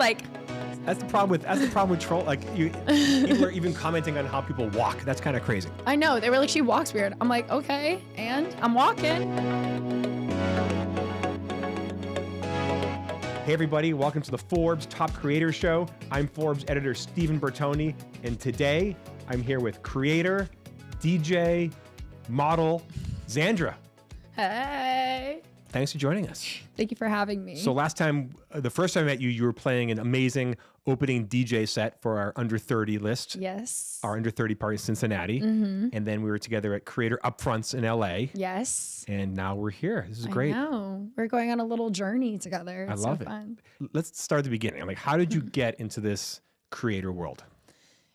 like, That's the problem with troll. Like people are even commenting on how people walk. That's kind of crazy. I know. They were like, she walks weird. I'm like, okay, and I'm walking. Hey everybody, welcome to the Forbes Top Creators Show. I'm Forbes editor Stephen Bertoni, and today I'm here with creator, DJ, model, Xandra. Hey. Thanks for joining us. Thank you for having me. So last time, the first time I met you, you were playing an amazing opening DJ set for our under 30 list. Yes. Our under 30 party in Cincinnati. Mm-hmm. And then we were together at Creator Upfronts in LA. Yes. And now we're here. This is great. I know. We're going on a little journey together. It's I love so it. Fun. Let's start at the beginning. Like, how did you get into this creator world?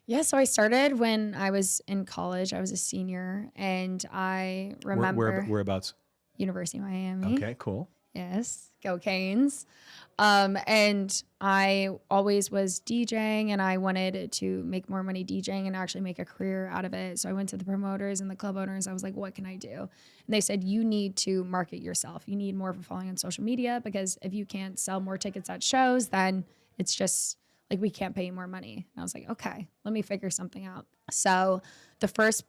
Yeah, so I started when I was in college. I was a senior, and I remember Whereabouts? University of Miami. Okay, cool. Yes, go Canes. And I always was DJing, and I wanted to make more money DJing and actually make a career out of it. So I went to the promoters and the club owners. I was like, what can I do? And they said, you need to market yourself. You need more of a following on social media, because if you can't sell more tickets at shows, then it's just like, we can't pay you more money. And I was like, okay, let me figure something out. So the first,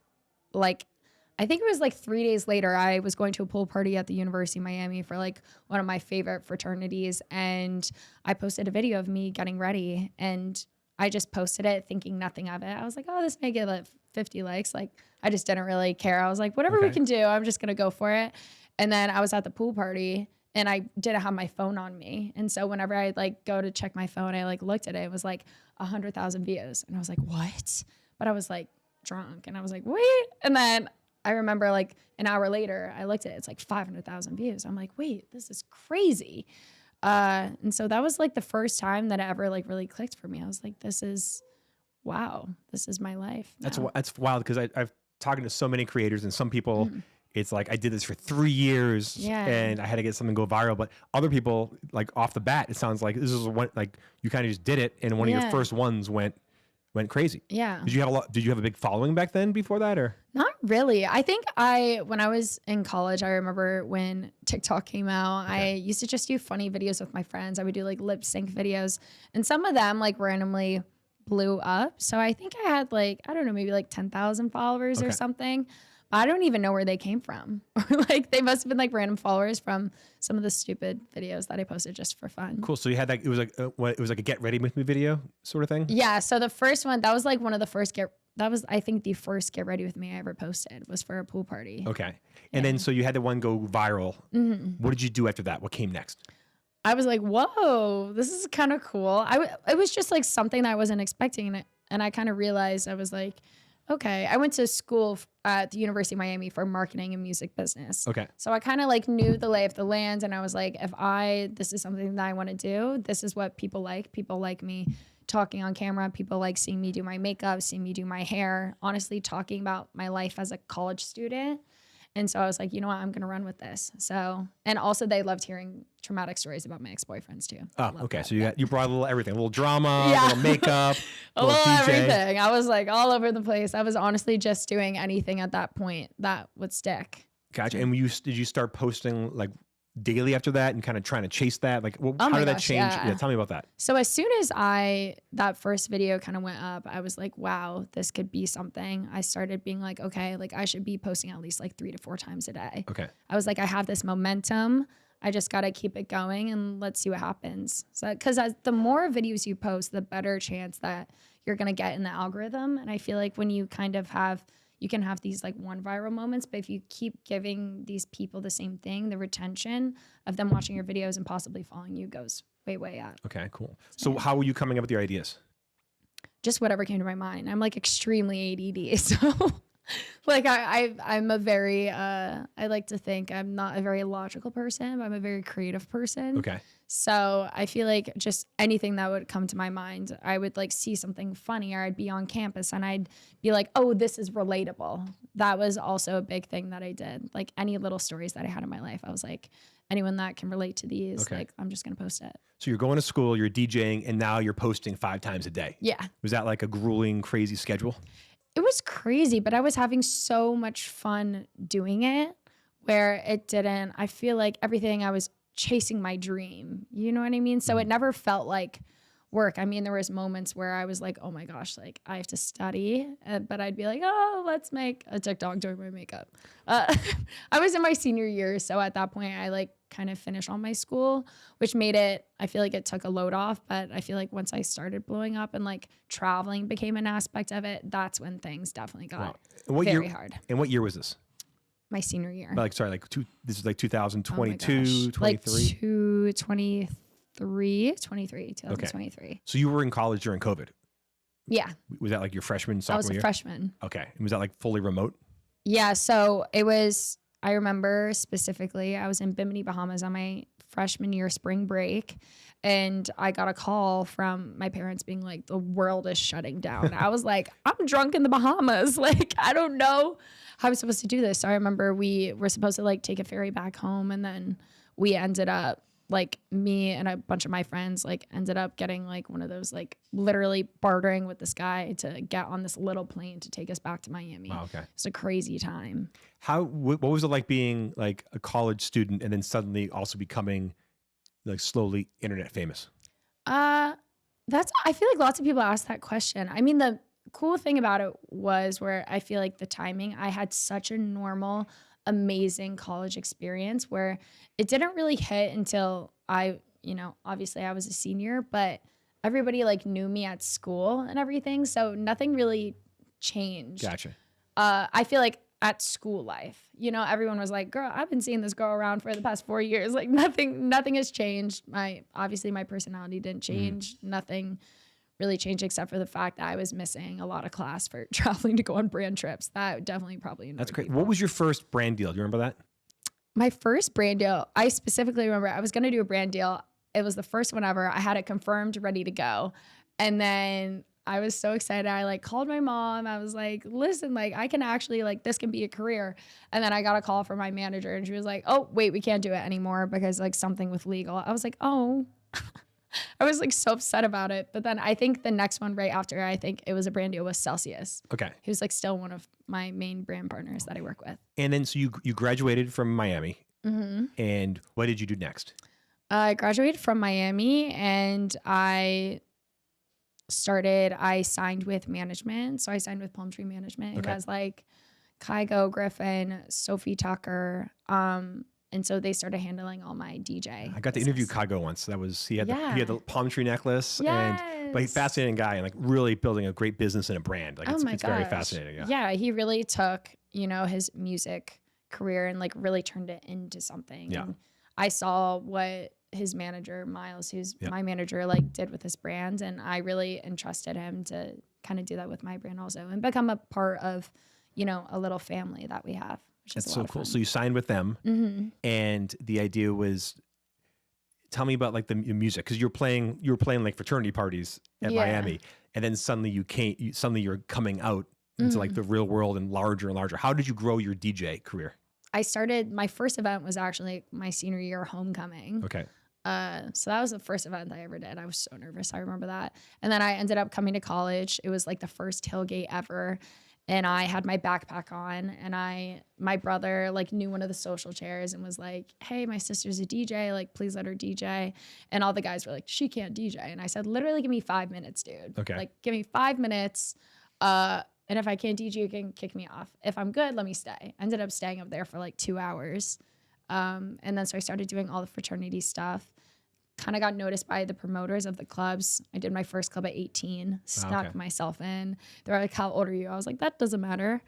I think it was like 3 days later, I was going to a pool party at the University of Miami for like one of my favorite fraternities. And I posted a video of me getting ready, and I just posted it thinking nothing of it. I was like, oh, this may get like 50 likes. Like, I just didn't really care. I was like, whatever we can do, I'm just going to go for it. And then I was at the pool party, and I didn't have my phone on me. And so whenever I like go to check my phone, I like looked at it. It was like 100,000 views. And I was like, what? But I was like drunk, and I was like, wait. And then I remember like an hour later, I looked at it, it's like 500,000 views. I'm like, wait, this is crazy. And so that was like the first time that it ever like really clicked for me. I was like, wow, this is my life now. That's wild, because I've talking to so many creators, and some people, it's like, I did this for 3 years and I had to get something go viral. But other people, like off the bat, it sounds like this is one, like you kind of just did it, and one of your first ones went crazy. Yeah. Did you have a big following back then before that, or? Not really. I think when I was in college, I remember when TikTok came out, I used to just do funny videos with my friends. I would do like lip sync videos, and some of them like randomly blew up. So I think I had like, I don't know, maybe like 10,000 followers or something. I don't even know where they came from. Like, they must have been like random followers from some of the stupid videos that I posted just for fun. Cool. So you had that, it was like a get ready with me video sort of thing? Yeah. So the first one, that was like one of the first I think the first get ready with me I ever posted was for a pool party. Okay. And then, so you had the one go viral. Mm-hmm. What did you do after that? What came next? I was like, whoa, this is kind of cool. It was just like something that I wasn't expecting. And I kind of realized, I was like, okay, I went to school at the University of Miami for marketing and music business. Okay. So I kind of like knew the lay of the land, and I was like, this is something that I want to do. This is what people like. People like me talking on camera. People like seeing me do my makeup, seeing me do my hair, honestly talking about my life as a college student. And so I was like, you know what, I'm going to run with this. So, and also they loved hearing traumatic stories about my ex-boyfriends too. Oh, okay. So you brought a little everything, a little drama, a little makeup, a little everything. I was like all over the place. I was honestly just doing anything at that point that would stick. Gotcha. And did you start posting like daily after that and kind of trying to chase that? Like, how did that change? Yeah, tell me about that. So as soon as that first video kind of went up, I was like, wow, this could be something. I started being like, okay, like I should be posting at least like 3 to 4 times a day. Okay. I was like, I have this momentum. I just got to keep it going, and let's see what happens. So, because the more videos you post, the better chance that you're going to get in the algorithm. And I feel like when you kind of you can have these like one viral moments, but if you keep giving these people the same thing, the retention of them watching your videos and possibly following you goes way, way up. Okay, cool. So how were you coming up with your ideas? Just whatever came to my mind. I'm like extremely ADD. So like I'm a very, I like to think I'm not a very logical person, but I'm a very creative person. Okay. So I feel like just anything that would come to my mind, I would like see something funny, or I'd be on campus and I'd be like, oh, this is relatable. That was also a big thing that I did. Like any little stories that I had in my life, I was like, anyone that can relate to these, like I'm just going to post it. So you're going to school, you're DJing, and now you're posting 5 times a day. Yeah. Was that like a grueling, crazy schedule? It was crazy, but I was having so much fun doing it, where I feel like everything I was chasing my dream. You know what I mean? So it never felt like work. I mean, there was moments where I was like, oh my gosh, like I have to study, but I'd be like, oh, let's make a TikTok doing my makeup. I was in my senior year. So at that point I like kind of finished all my school, which made it, I feel like it took a load off, but I feel like once I started blowing up and like traveling became an aspect of it, that's when things definitely got very hard. And what year was this? My senior year. Like, sorry, like this is like 2022, oh 23? Like 2023. Okay. So you were in college during COVID. Yeah. Was that like your freshman, sophomore year? I was a freshman. Okay. And was that like fully remote? Yeah. So it was, I remember specifically, I was in Bimini, Bahamas on my freshman year spring break. And I got a call from my parents being like, the world is shutting down. I was like, I'm drunk in the Bahamas. Like, I don't know how I'm supposed to do this. So I remember we were supposed to like take a ferry back home. And then we ended up, like me and a bunch of my friends like ended up getting like one of those like literally bartering with this guy to get on this little plane to take us back to Miami. Wow, okay. It's a crazy time. What was it like being like a college student and then suddenly also becoming like slowly internet famous? I feel like lots of people ask that question. I mean, the cool thing about it was where I feel like the timing, I had such a normal, amazing college experience where it didn't really hit until obviously I was a senior, but everybody like knew me at school and everything. So nothing really changed. Gotcha. I feel like at school life, everyone was like, girl, I've been seeing this girl around for the past 4 years. Like nothing has changed. Obviously my personality didn't change. Nothing really changed except for the fact that I was missing a lot of class for traveling to go on brand trips. That definitely probably annoyed That's great. people. What was your first brand deal? Do you remember that? My first brand deal, I specifically remember I was going to do a brand deal. It was the first one ever. I had it confirmed, ready to go. And then I was so excited. I like called my mom. I was like, listen, like I can actually like, this can be a career. And then I got a call from my manager and she was like, oh, wait, we can't do it anymore because like something with legal. I was like, oh, I was like so upset about it. But then I think the next one right after, I think it was a brand deal with Celsius. Okay. He was like still one of my main brand partners that I work with. And then so you graduated from Miami. Mm-hmm. And what did you do next? I graduated from Miami and I signed with management. So I signed with Palm Tree Management. It has like Kygo, Griffin, Sophie Tucker. And so they started handling all my DJ. I got to interview Kygo once. He had the palm tree necklace, but he's a fascinating guy and like really building a great business and a brand. Like it's very fascinating. Yeah, he really took, his music career and like really turned it into something. Yeah. And I saw what his manager, Miles, who's my manager, like did with his brand. And I really entrusted him to kind of do that with my brand also and become a part of, a little family that we have. That's so cool. So you signed with them, and the idea was, tell me about like the music, because you were playing like fraternity parties at Miami, and then suddenly you're coming out into like the real world and larger. How did you grow your DJ career? My first event was actually my senior year homecoming. Okay. So that was the first event I ever did. I was so nervous. I remember that. And then I ended up coming to college. It was like the first tailgate ever. And I had my backpack on and my brother like knew one of the social chairs and was like, hey, my sister's a DJ, like please let her DJ. And all the guys were like, she can't DJ. And I said, literally give me 5 minutes, dude. Okay. Like give me 5 minutes. And if I can't DJ, you can kick me off. If I'm good, let me stay. I ended up staying up there for like 2 hours. And then so I started doing all the fraternity stuff. Kind of got noticed by the promoters of the clubs. I did my first club at 18, snuck myself in. They were like, how old are you? I was like, that doesn't matter.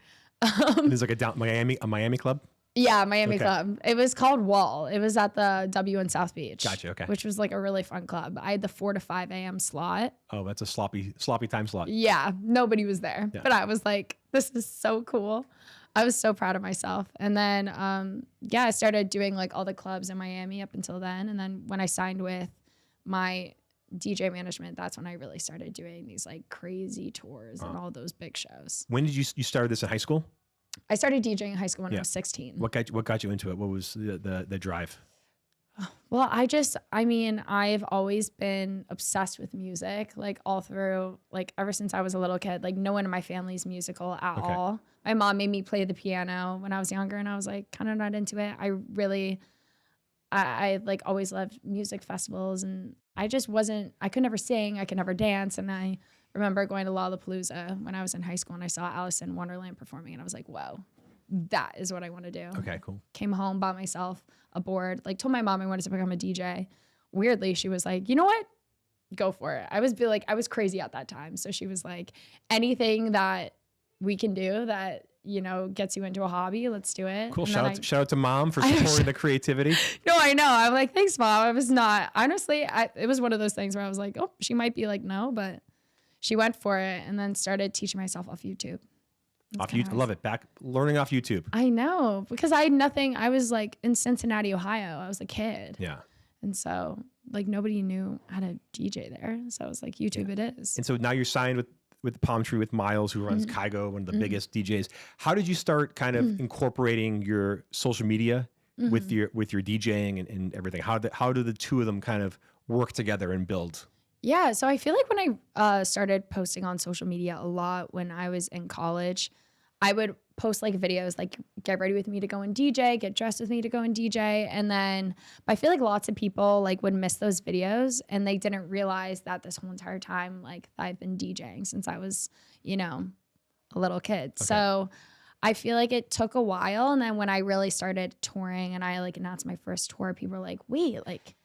There's like a Miami club? Yeah, Miami club. It was called Wall. It was at the W in South Beach. Gotcha, okay. Which was like a really fun club. I had the 4 to 5 a.m. slot. Oh, that's a sloppy time slot. Yeah, nobody was there. Yeah. But I was like, this is so cool. I was so proud of myself. And then, I started doing like all the clubs in Miami up until then. And then when I signed with my DJ management, that's when I really started doing these like crazy tours and all those big shows. When did you started this in high school? I started DJing in high school when I was 16. What got you into it? What was the drive? Well, I've always been obsessed with music, like all through, like ever since I was a little kid. Like no one in my family's musical at all. My mom made me play the piano when I was younger and I was like kind of not into it. I like always loved music festivals and I just wasn't, I could never sing, I could never dance. And I remember going to Lollapalooza when I was in high school and I saw Alice in Wonderland performing and I was like, whoa, that is what I want to do. Okay, cool. Came home, bought myself a board, like told my mom I wanted to become a DJ. Weirdly, she was like, you know what? Go for it. I was crazy at that time. So she was like, anything that we can do that, you know, gets you into a hobby, let's do it. Cool. Shout out to mom for supporting the creativity. No, I know. I'm like, thanks, mom. I was not, honestly, it was one of those things where I was like, oh, she might be like, no, but she went for it and then started teaching myself off YouTube. Off YouTube. I love it. Back learning off YouTube. I know, because I had nothing. I was like in Cincinnati, Ohio. I was a kid. Yeah. And so like nobody knew how to DJ there. So I was like, YouTube it is. And so now you're signed with Palm Tree with Miles, who runs Kygo, one of the biggest DJs. How did you start kind of incorporating your social media with your DJing and everything? How do the two of them kind of work together and build? Yeah. So I feel like when I started posting on social media a lot when I was in college, I would post like videos like get ready with me to go and DJ, get dressed with me to go and DJ. And then I feel like lots of people like would miss those videos and they didn't realize that this whole entire time like I've been DJing since I was, you know, a little kid. Okay. So I feel like it took a while. And then when I really started touring and I like announced my first tour, people were like, wait, like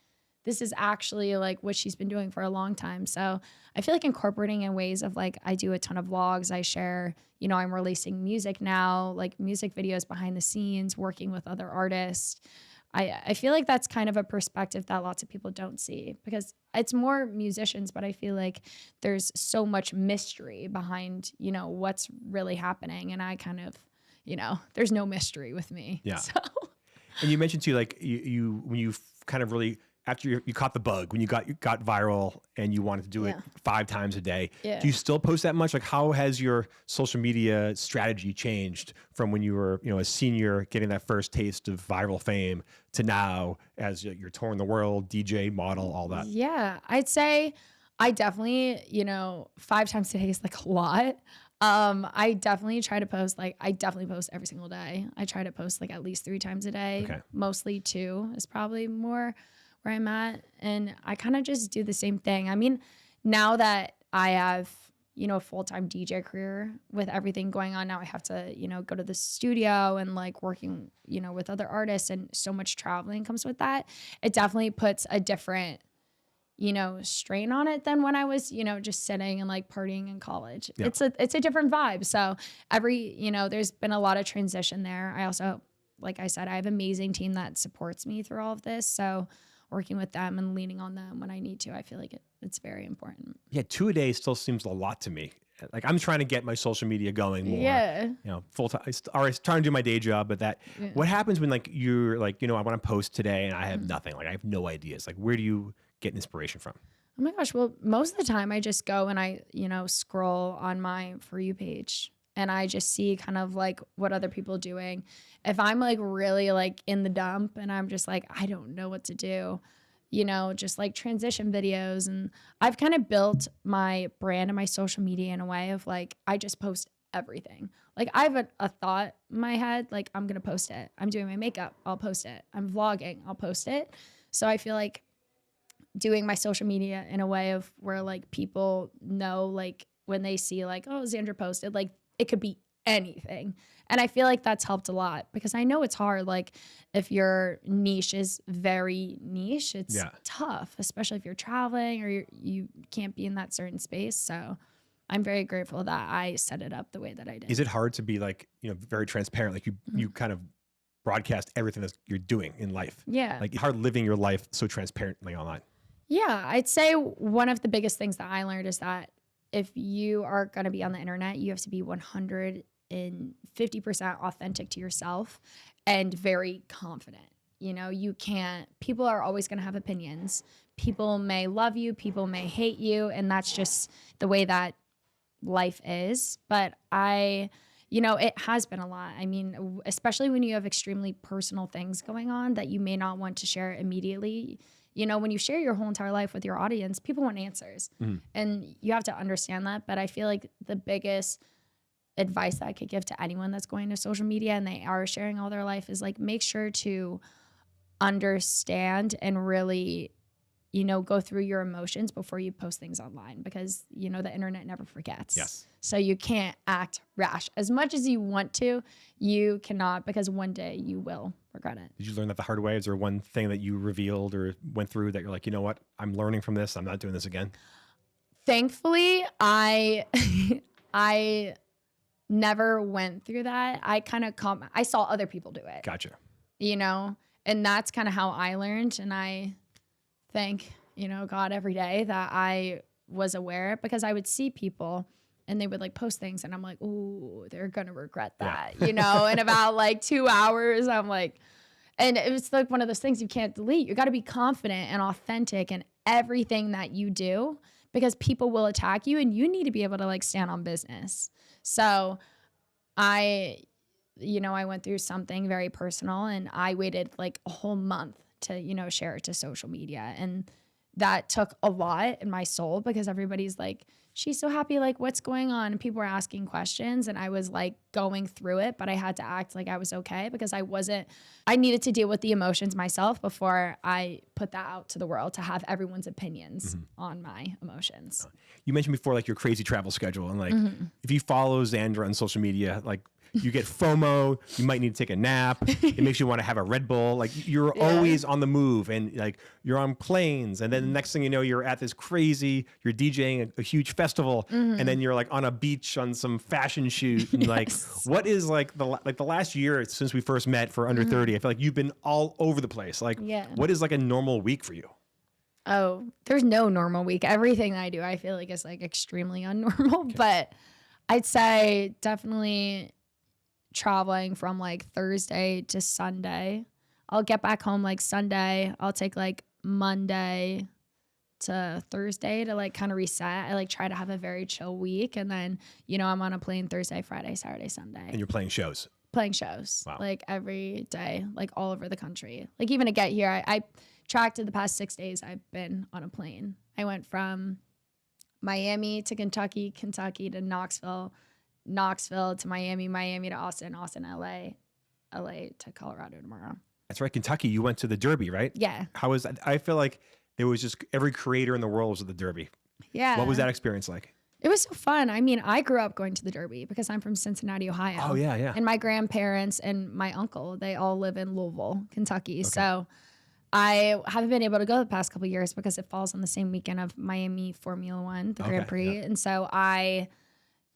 this is actually like what she's been doing for a long time. So I feel like incorporating in ways of like, I do a ton of vlogs. I share, you know, I'm releasing music now, like music videos behind the scenes, working with other artists. I feel like that's kind of a perspective that lots of people don't see because it's more musicians, but I feel like there's so much mystery behind, you know, what's really happening. And I kind of, you know, there's no mystery with me. Yeah. So. And you mentioned too, like you when you kind of really, after you caught the bug, when you got viral and you wanted to do it 5 times a day, do you still post that much? Like how has your social media strategy changed from when you were, you know, a senior getting that first taste of viral fame to now as you're touring the world, DJ, model, all that? Yeah, I'd say I definitely, you know, 5 times a day is like a lot. I definitely try to post, like I definitely post every single day. I try to post like at least 3 times a day, mostly 2 is probably more where I'm at. And I kind of just do the same thing. I mean, now that I have, you know, a full-time DJ career with everything going on now, I have to, you know, go to the studio and like working, you know, with other artists and so much traveling comes with that. It definitely puts a different, you know, strain on it than when I was, you know, just sitting and like partying in college. Yeah. It's a different vibe. So you know, there's been a lot of transition there. I also, like I said, I have an amazing team that supports me through all of this. So working with them and leaning on them when I need to, I feel like it's very important. Yeah, 2 a day still seems a lot to me. Like I'm trying to get my social media going more. Yeah. You know, full time. Or trying to do my day job, but what happens when like you're like, you know, I want to post today and I have nothing. Like I have no ideas. Like where do you get inspiration from? Oh my gosh. Well, most of the time I just go and I, you know, scroll on my For You page and I just see kind of like what other people are doing. If I'm like really like in the dump and I'm just like, I don't know what to do, you know, just like transition videos. And I've kind of built my brand and my social media in a way of like, I just post everything. Like I have a thought in my head, like I'm going to post it. I'm doing my makeup, I'll post it. I'm vlogging, I'll post it. So I feel like doing my social media in a way of where like people know, like when they see like, oh, Xandra posted, like it could be anything. And I feel like that's helped a lot because I know it's hard. Like if your niche is very niche, it's tough, especially if you're traveling or you can't be in that certain space. So I'm very grateful that I set it up the way that I did. Is it hard to be like, you know, very transparent? Like you kind of broadcast everything that you're doing in life. Yeah. Like it's hard living your life so transparently online. Yeah. I'd say one of the biggest things that I learned is that if you are going to be on the internet, you have to be 150% authentic to yourself and very confident. You know, people are always going to have opinions. People may love you, people may hate you, and that's just the way that life is. But you know, it has been a lot. I mean, especially when you have extremely personal things going on that you may not want to share immediately. You know, when you share your whole entire life with your audience, people want answers. And you have to understand that. But I feel like the biggest advice that I could give to anyone that's going to social media and they are sharing all their life is like, make sure to understand and really go through your emotions before you post things online, because, the internet never forgets. Yes. So you can't act rash. As much as you want to, you cannot, because one day you will regret it. Did you learn that the hard way? Is there one thing that you revealed or went through that you're like, you know what? I'm learning from this. I'm not doing this again. Thankfully, I never went through that. I saw other people do it. Gotcha. And that's kind of how I learned. And I thank, God every day that I was aware, because I would see people and they would like post things and I'm like, ooh, they're going to regret that, in about like 2 hours. I'm like, and it was like one of those things you can't delete. You got to be confident and authentic in everything that you do, because people will attack you and you need to be able to like stand on business. So I went through something very personal and I waited like a whole month to, share it to social media. And that took a lot in my soul, because everybody's like, she's so happy, like what's going on? And people were asking questions and I was like going through it, but I had to act like I was okay, because I needed to deal with the emotions myself before I put that out to the world to have everyone's opinions on my emotions. You mentioned before, like your crazy travel schedule, and like if you follow Xandra on social media, like you get FOMO, you might need to take a nap. It makes you want to have a Red Bull. Like you're always on the move, and like you're on planes. And then the next thing you know, you're at this you're DJing a huge festival, and then you're like on a beach on some fashion shoot. And like, what is like the last year since we first met for Under 30? I feel like you've been all over the place. Like, what is like a normal week for you? Oh, there's no normal week. Everything I do, I feel like is like extremely unnormal, but I'd say definitely traveling from like Thursday to Sunday. I'll get back home like Sunday. I'll take like Monday to Thursday to like kind of reset. I like try to have a very chill week. And then, I'm on a plane Thursday, Friday, Saturday, Sunday. And you're playing shows? Playing shows. Wow. Like every day, like all over the country. Like even to get here, I tracked the past 6 days I've been on a plane. I went from Miami to Kentucky, Kentucky to Knoxville to Miami, Miami to Austin, Austin, LA to Colorado tomorrow. That's right. Kentucky, you went to the Derby, right? Yeah. How was that? I feel like there was just every creator in the world was at the Derby. Yeah. What was that experience like? It was so fun. I mean, I grew up going to the Derby because I'm from Cincinnati, Ohio. Oh, yeah, yeah. And my grandparents and my uncle, they all live in Louisville, Kentucky. Okay. So I haven't been able to go the past couple of years because it falls on the same weekend of Miami Formula One, the Grand Prix. Yeah. And so I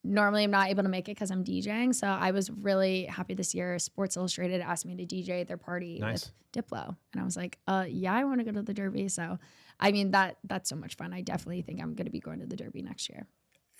normally I'm not able to make it because I'm DJing. So I was really happy this year. Sports Illustrated asked me to DJ at their party with Diplo. And I was like, yeah, I want to go to the Derby. So, I mean, that's so much fun. I definitely think I'm going to be going to the Derby next year.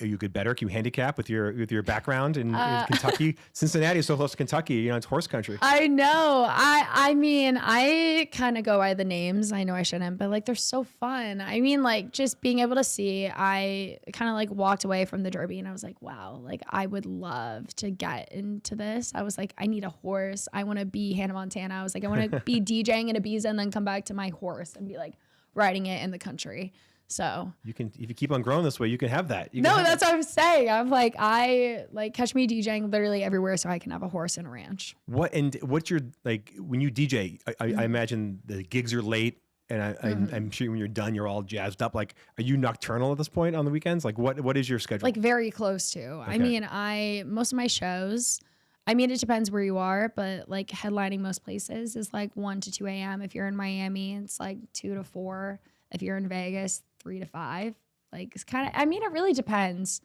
Are you a good bettor? Can you handicap with your background in Kentucky? Cincinnati is so close to Kentucky. It's horse country. I know. I mean, I kind of go by the names. I know I shouldn't, but like they're so fun. I mean, like just being able to see, I kind of like walked away from the Derby and I was like, wow, like I would love to get into this. I was like, I need a horse. I want to be Hannah Montana. I was like, I want to be DJing in Ibiza and then come back to my horse and be like riding it in the country. So you can, if you keep on growing this way, you can have that. That's what I'm saying. I'm like, I like catch me DJing literally everywhere so I can have a horse and a ranch. What's your, like when you DJ, I imagine the gigs are late and I'm sure when you're done, you're all jazzed up. Like, are you nocturnal at this point on the weekends? Like what is your schedule? Like very close to. Okay. I mean, most of my shows, I mean, it depends where you are, but like headlining most places is like 1 to 2 a.m. If you're in Miami, it's like 2 to 4. If you're in Vegas, 3 to 5. Like it's kind of, I mean, it really depends.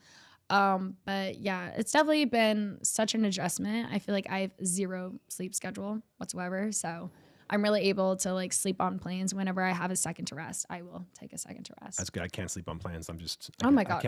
But yeah, it's definitely been such an adjustment. I feel like I have zero sleep schedule whatsoever. So I'm really able to like sleep on planes whenever I have a second to rest. I will take a second to rest. That's good. I can't sleep on planes. Oh my God.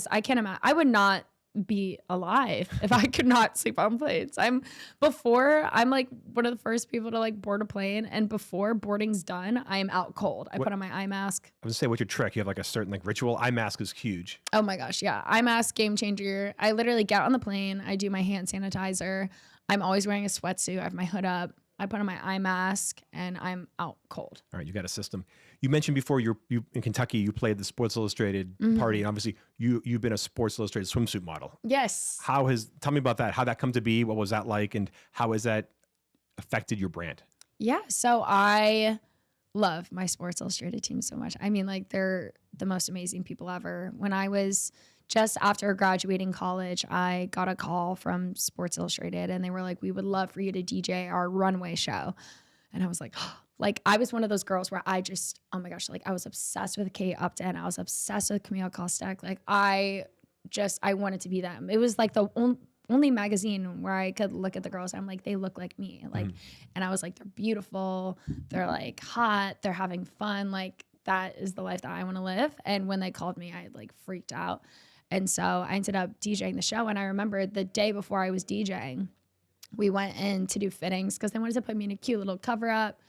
I can't imagine. I would not be alive if I could not sleep on planes. I'm like one of the first people to like board a plane, and before boarding's done, I am out cold. I put on my eye mask. I was gonna say, what's your trick? You have like a certain like ritual? Eye mask is huge. Oh my gosh, yeah. Eye mask, game changer. I literally get on the plane, I do my hand sanitizer. I'm always wearing a sweatsuit. I have my hood up. I put on my eye mask and I'm out cold. All right, you got a system. You mentioned before you in Kentucky, you played the Sports Illustrated party, and obviously you've been a Sports Illustrated swimsuit model. Yes. Tell me about that. How that come to be? What was that like, and how has that affected your brand? Yeah. So I love my Sports Illustrated team so much. I mean, like, they're the most amazing people ever. When I was just after graduating college, I got a call from Sports Illustrated and they were like, we would love for you to DJ our Runway show. And I was like, like, I was one of those girls where I just, oh my gosh, like, I was obsessed with Kate Upton. I was obsessed with Camille Kostek. Like, I wanted to be them. It was like the only magazine where I could look at the girls. I'm like, they look like me. Like, and I was like, they're beautiful. They're like hot. They're having fun. Like, that is the life that I want to live. And when they called me, I like freaked out. And so I ended up DJing the show. And I remember the day before I was DJing, we went in to do fittings because they wanted to put me in a cute little cover up.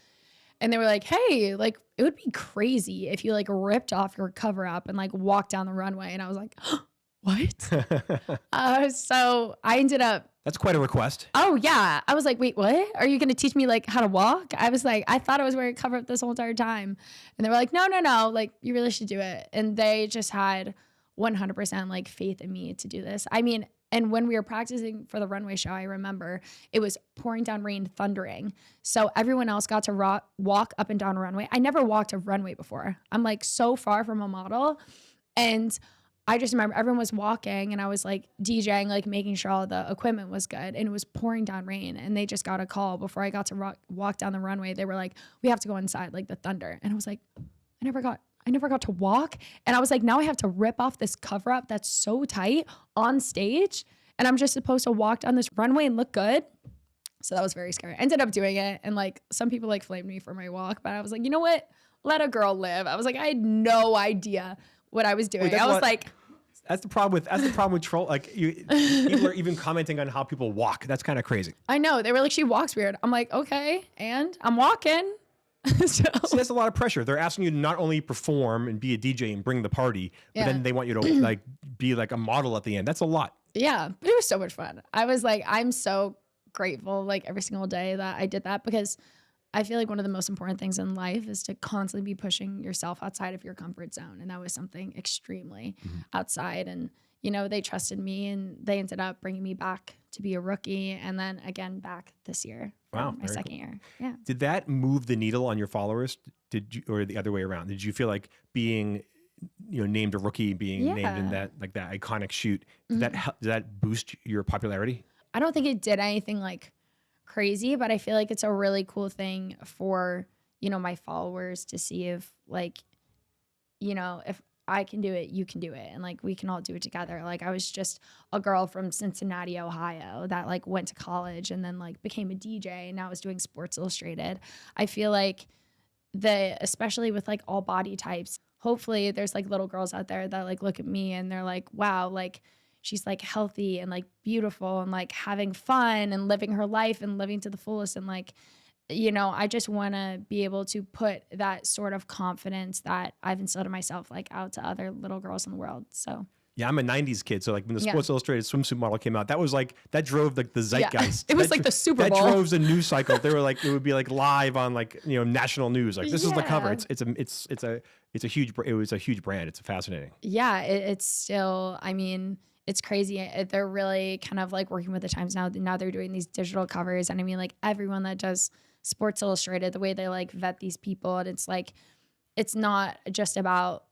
And they were like, hey, like, it would be crazy if you like ripped off your cover up and like walked down the runway. And I was like, what? So I ended up. That's quite a request. Oh, yeah. I was like, wait, what? Are you going to teach me like how to walk? I was like, I thought I was wearing a cover up this whole entire time. And they were like, no. Like, you really should do it. And they just had 100% like faith in me to do this. I mean, and when we were practicing for the runway show, I remember it was pouring down rain, thundering. So everyone else got to walk up and down a runway. I never walked a runway before. I'm like so far from a model. And I just remember everyone was walking and I was like DJing, like making sure all the equipment was good. And it was pouring down rain. And they just got a call before I got to walk down the runway. They were like, we have to go inside, like the thunder. And I was like, I never got to walk. And I was like, now I have to rip off this cover up that's so tight on stage. And I'm just supposed to walk down this runway and look good. So that was very scary. I ended up doing it. And like some people like flamed me for my walk, but I was like, you know what? Let a girl live. I was like, I had no idea what I was doing. I was like, that's the problem with troll. Like people are even commenting on how people walk. That's kind of crazy. I know. They were like, she walks weird. I'm like, okay. And I'm walking. So that's a lot of pressure. They're asking you to not only perform and be a DJ and bring the party, but then they want you to like be like a model at the end. That's a lot. Yeah, but it was so much fun. I was like, I'm so grateful like every single day that I did that because I feel like one of the most important things in life is to constantly be pushing yourself outside of your comfort zone. And that was something extremely outside. And, you know, they trusted me and they ended up bringing me back to be a rookie. And then again, back this year. Wow. My second year. Yeah. Did that move the needle on your followers? Did you, or the other way around? Did you feel like being, you know, named a rookie, being named in that, like that iconic shoot, did that boost your popularity? I don't think it did anything like crazy, but I feel like it's a really cool thing for, you know, my followers to see if like, you know, if I can do it, you can do it. And like, we can all do it together. Like I was just a girl from Cincinnati, Ohio that like went to college and then like became a DJ and now is doing Sports Illustrated. I feel like especially with like all body types, hopefully there's like little girls out there that like look at me and they're like, wow, like she's like healthy and like beautiful and like having fun and living her life and living to the fullest. And like, you know, I just want to be able to put that sort of confidence that I've instilled in myself, like out to other little girls in the world. So yeah, I'm a 90s kid. So like when the Sports Illustrated swimsuit model came out, that was like, that drove like the zeitgeist. It was like the Super Bowl. That drove the news cycle. They were like, it would be like live on like, you know, national news. Like this is the cover. It was a huge brand. It's fascinating. Yeah. It's still, I mean, it's crazy. They're really kind of like working with the times now. Now they're doing these digital covers. And I mean, like everyone that does Sports Illustrated, the way they like vet these people. And it's like, it's not just about,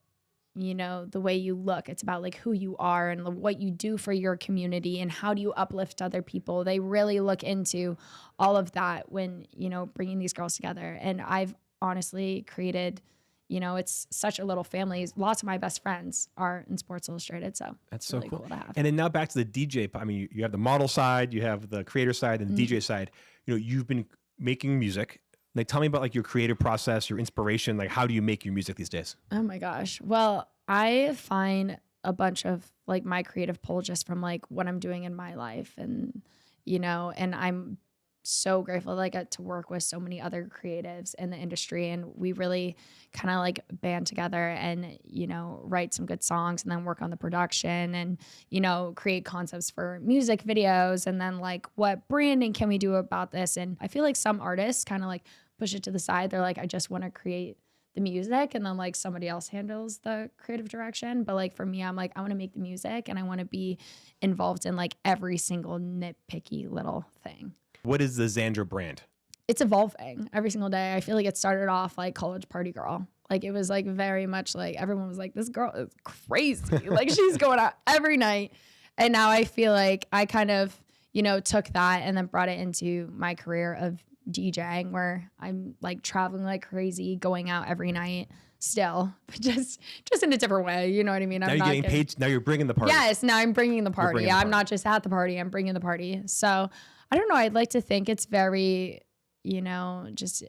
you know, the way you look. It's about like who you are and what you do for your community and how do you uplift other people. They really look into all of that when, you know, bringing these girls together. And I've honestly created, you know, it's such a little family. Lots of my best friends are in Sports Illustrated. So that's so really cool to have. And then now back to the DJ. I mean, you have the model side, you have the creator side and the DJ side. You know, you've been making music. Like, tell me about like your creative process, your inspiration. Like, how do you make your music these days? Oh my gosh. Well, I find a bunch of like my creative pull just from like what I'm doing in my life. And, you know, and I'm so grateful that I get to work with so many other creatives in the industry. And we really kind of like band together and, you know, write some good songs and then work on the production and, you know, create concepts for music videos. And then like, what branding can we do about this? And I feel like some artists kind of like push it to the side. They're like, I just want to create the music. And then like somebody else handles the creative direction. But like for me, I'm like, I want to make the music and I want to be involved in like every single nitpicky little thing. What is the Xandra brand? it's evolving every single day. I feel like it started off like college party girl. Like it was like very much like everyone was like, this girl is crazy. Like she's going out every night. And now I feel like I kind of, you know, took that and then brought it into my career of DJing, where I'm like traveling like crazy, going out every night still, but just in a different way. You know what I mean? Now you're getting paid. Now you're bringing the party. Yes. Now I'm bringing the party. Yeah, I'm not just at the party. I'm bringing the party. So I don't know. I'd like to think it's very, you know, just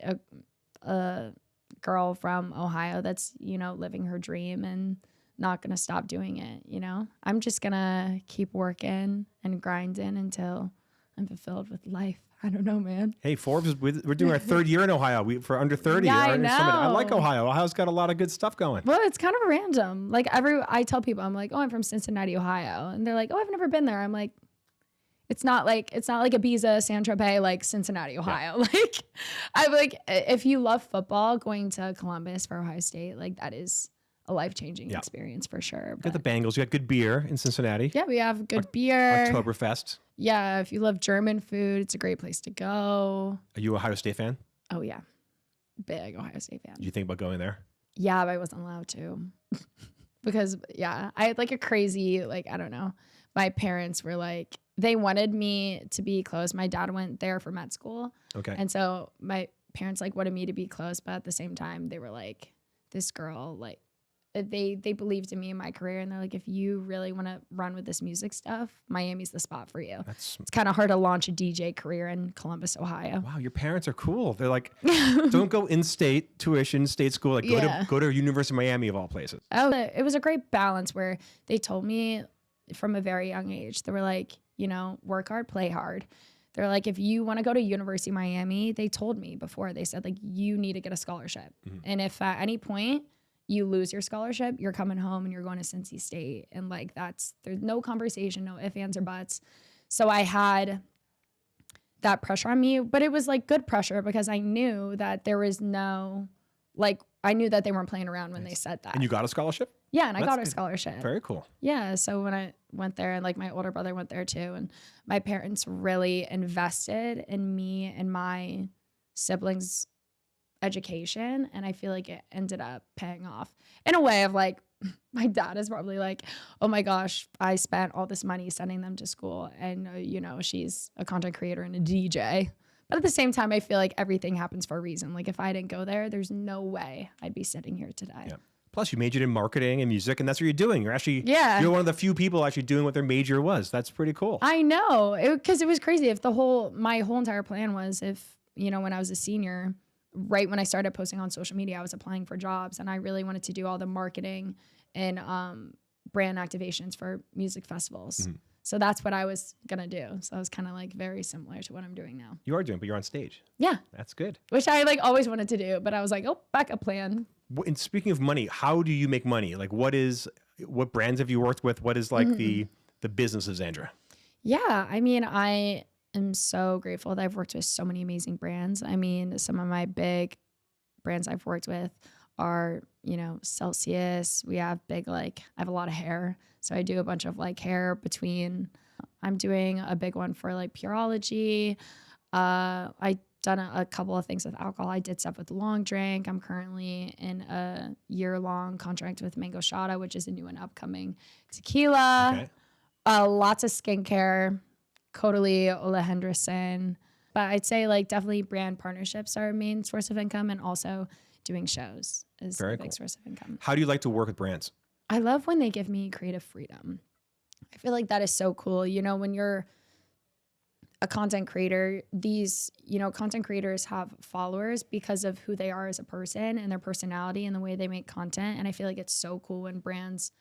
a girl from Ohio that's, you know, living her dream and not going to stop doing it. You know, I'm just going to keep working and grinding until I'm fulfilled with life. I don't know, man. Hey, Forbes, we're doing our 3rd year in Ohio. For under 30. Yeah, I know. I like Ohio. Ohio's got a lot of good stuff going. Well, it's kind of random. Like I tell people, I'm like, oh, I'm from Cincinnati, Ohio. And they're like, oh, I've never been there. I'm like, it's not like Ibiza, San Tropez, like Cincinnati, Ohio. Yeah. Like, I'm like, if you love football, going to Columbus for Ohio State, like that is a life-changing experience for sure. You got the Bengals. You got good beer in Cincinnati. Yeah, we have good beer. Oktoberfest. Yeah, if you love German food, it's a great place to go. Are you an Ohio State fan? Oh, yeah. Big Ohio State fan. Did you think about going there? Yeah, but I wasn't allowed to. Because, yeah, I had like a crazy, like, I don't know. My parents were like, they wanted me to be close. My dad went there for med school. Okay. And so my parents like wanted me to be close, but at the same time, they were like, this girl, like, they believed in me and my career, and they're like, if you really want to run with this music stuff, Miami's the spot for you. It's kind of hard to launch a DJ career in Columbus, Ohio. Wow, your parents are cool. They're like, don't go in-state tuition, state school. Like go to University of Miami of all places. Oh, it was a great balance where they told me from a very young age, they were like, you know, work hard, play hard. They're like, if you want to go to University of Miami, they told me before, they said like, you need to get a scholarship. Mm-hmm. And if at any point you lose your scholarship, you're coming home and you're going to Cincy State. And like, there's no conversation, no ifs, ands, or buts. So I had that pressure on me, but it was like good pressure because I knew that there was no, like, I knew that they weren't playing around when they said that. And you got a scholarship? Yeah, and I got a scholarship. Very cool. Yeah, so when I went there, and like my older brother went there too, and my parents really invested in me and my siblings' education, and I feel like it ended up paying off in a way of like, my dad is probably like, oh my gosh, I spent all this money sending them to school, and you know, she's a content creator and a DJ. But at the same time, I feel like everything happens for a reason. Like if I didn't go there, there's no way I'd be sitting here today. Yeah. Plus, you majored in marketing and music, and that's what you're doing. You're actually, you're one of the few people actually doing what their major was. That's pretty cool. I know, because it was crazy. If my whole entire plan was, if, you know, when I was a senior, right when I started posting on social media, I was applying for jobs, and I really wanted to do all the marketing and brand activations for music festivals. Mm-hmm. So that's what I was going to do. So it was kind of like very similar to what I'm doing now. You are doing, but you're on stage. Yeah. That's good. Which I like always wanted to do, but I was like, oh, backup plan. And speaking of money, how do you make money? Like what brands have you worked with? What is like the business of Xandra? Yeah. I mean, I am so grateful that I've worked with so many amazing brands. I mean, some of my big brands I've worked with are, you know, Celsius. We have I have a lot of hair. So I do a bunch of like hair I'm doing a big one for like Pureology. I done a couple of things with alcohol. I did stuff with Long Drink. I'm currently in a year-long contract with Mango Shada, which is a new and upcoming tequila. Okay. Lots of skincare, Caudalie, Ole Henderson. But I'd say like definitely brand partnerships are a main source of income, and also doing shows is a big source of income. How do you like to work with brands? I love when they give me creative freedom. I feel like that is so cool. You know, when you're a content creator, these, you know, content creators have followers because of who they are as a person and their personality and the way they make content. And I feel like it's so cool when brands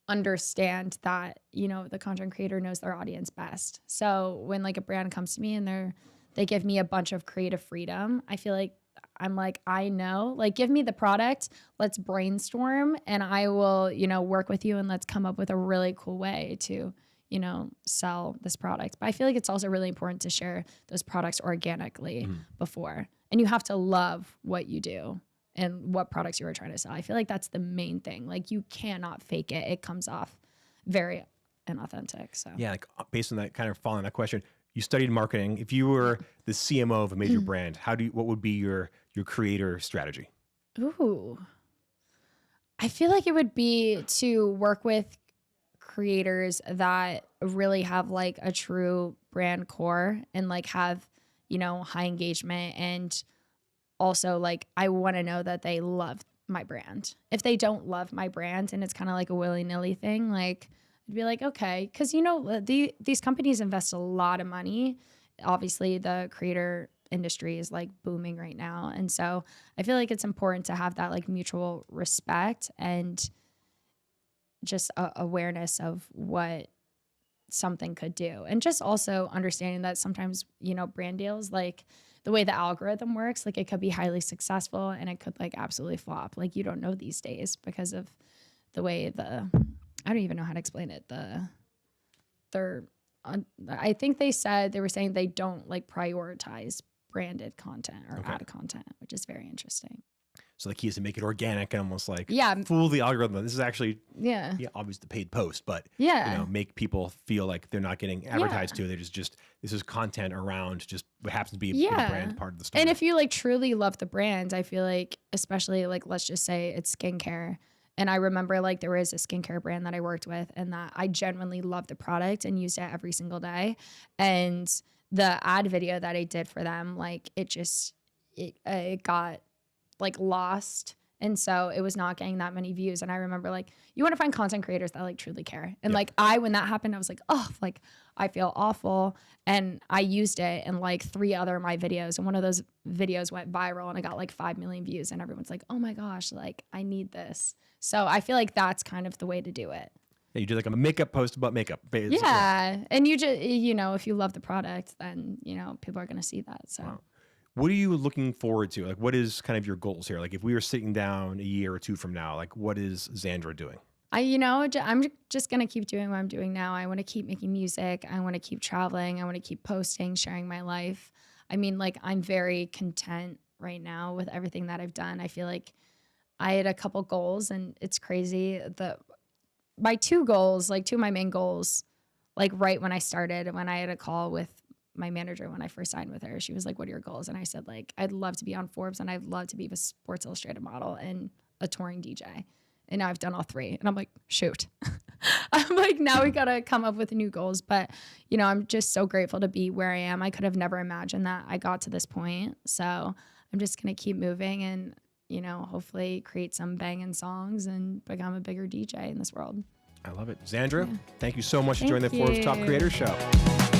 understand that, you know, the content creator knows their audience best. So when like a brand comes to me and they give me a bunch of creative freedom, I feel like I'm like, I know, like, give me the product, let's brainstorm, and I will, you know, work with you, and let's come up with a really cool way to, you know, sell this product. But I feel like it's also really important to share those products organically before. And you have to love what you do and what products you are trying to sell. I feel like that's the main thing. Like, you cannot fake it. It comes off very inauthentic. So yeah, like based on that, kind of following that question, you studied marketing. If you were the CMO of a major brand, what would be your creator strategy? Ooh, I feel like it would be to work with creators that really have like a true brand core and like have, high engagement. And also like, I want to know that they love my brand. If they don't love my brand and it's kind of like a willy-nilly thing, like I'd be like, okay. Cause these companies invest a lot of money. Obviously the creator industry is like booming right now. And so I feel like it's important to have that like mutual respect and just awareness of what something could do. And just also understanding that sometimes, brand deals, like the way the algorithm works, like it could be highly successful and it could like absolutely flop. Like you don't know these days because of the way I don't even know how to explain it. I think they were saying they don't like prioritize branded content or ad content, which is very interesting. So the key is to make it organic and almost like Yeah. fool the algorithm. This is actually Yeah, obviously the paid post, but yeah, make people feel like they're not getting advertised to. They're just this is content around just what happens to be a brand part of the story. And if you like truly love the brand, I feel like, especially like let's just say it's skincare. And I remember like there was a skincare brand that I worked with and that I genuinely loved the product and used it every single day. And the ad video that I did for them, like it got like lost. And so it was not getting that many views. And I remember like, you want to find content creators that like truly care. And like when that happened, I was like, oh, like I feel awful. And I used it in like 3 other of my videos. And one of those videos went viral and I got like 5 million views and everyone's like, oh my gosh, like I need this. So I feel like that's kind of the way to do it. Yeah, you do like a makeup post about makeup. Yeah. And you just, if you love the product, then, people are going to see that. So. Wow. What are you looking forward to? Like, what is kind of your goals here? Like, if we were sitting down a year or 2 from now, like, what is Xandra doing? I'm just going to keep doing what I'm doing now. I want to keep making music. I want to keep traveling. I want to keep posting, sharing my life. I mean, like, I'm very content right now with everything that I've done. I feel like I had a couple goals and it's crazy. My 2 goals, like 2 of my main goals, like right when I started, when I had a call with my manager when I first signed with her, she was like, what are your goals? And I said, like, I'd love to be on Forbes and I'd love to be a Sports Illustrated model and a touring DJ. And now I've done all 3. And I'm like, shoot. I'm like, now we got to come up with new goals. But, I'm just so grateful to be where I am. I could have never imagined that I got to this point. So I'm just going to keep moving and, hopefully create some banging songs and become a bigger DJ in this world. I love it. Xandra, thank you so much for joining the Forbes Top Creators Show.